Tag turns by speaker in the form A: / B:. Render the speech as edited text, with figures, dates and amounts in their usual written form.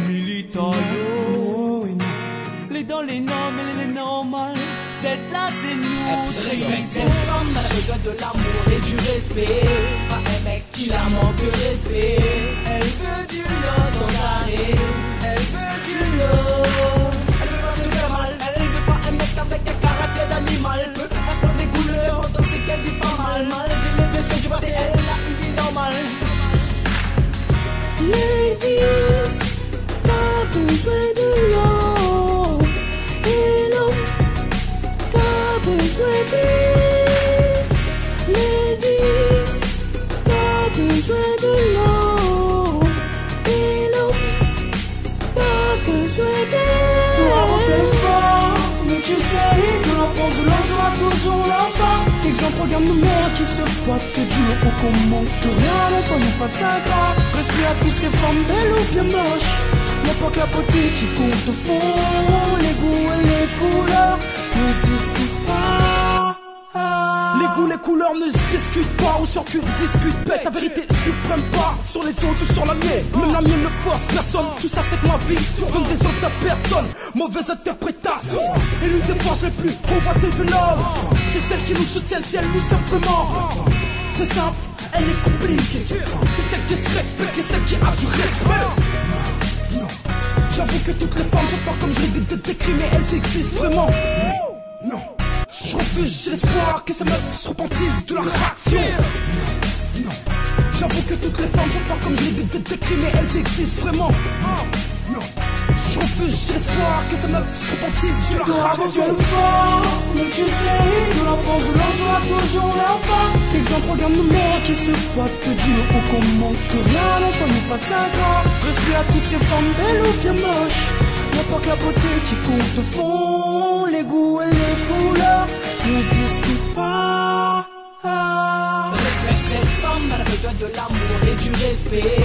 A: Militant yo, les dans les normes et les normales. Cette là c'est nous.
B: Cette femme a besoin de l'amour et du respect. Pas un mec qui la manque de respect. Elle veut du love sans arrêt. Elle veut du love. Elle veut pas se faire mal. Elle veut pas un mec avec un caractère d'animal. Elle veut pas des couleurs. Pourtant c'est qu'elle vit pas mal. Malgré les blessures du passé, elle a une vie normale.
A: Ladies, t'as besoin de l'eau. Hello, t'as besoin de. Ladies, t'as besoin de l'eau. Hello, t'as besoin de.
B: Toi t'es fort, mais tu sais que la force de l'homme sera toujours là-bas.
A: Exemple, regarde-moi qui se battent du haut au commun. De rien, ne soyons pas sympas. Respect à toutes ces femmes belles ou bien moches. Y'a pas que la beauté qui compte au fond. Les goûts et les couleurs ne se discutent pas. Les goûts, les couleurs ne se discutent pas. Ou sur cul, discute bête. La vérité suprême pas sur les autres ou sur la mienne. Même la mienne ne force personne. Tout ça c'est que ma vie donne des autres à personne. Mauvaise interprétation. Et l'une des forces les plus convoitées de l'homme, c'est celle qui nous soutient si elle nous aime vraiment. C'est simple, elle est compliquée. C'est celle qui se respecte et celle qui a du respect. Non, j'avoue que toutes les femmes sont pas comme je les décrit, mais elles existent vraiment. Non, je refuse, j'ai l'espoir que ces meufs se repentissent de leur action. Non, j'avoue que toutes les femmes sont pas comme je les décrit, mais elles existent vraiment. Non, je refuse, j'ai l'espoir que ces meufs se repentissent de leur action.
B: Mais tu sais que la force de l'homme sera toujours là-bas.
A: Exemple, regarde-moi qui se battent du haut au commun. De rien, ne soyons pas sympas. Respect à toutes ces femmes belles ou bien moches. Y'a pas que la beauté qui compte au fond. Les goûts et les couleurs ne discutent pas.
B: Respecte cette femme, elle a besoin de l'amour et du respect.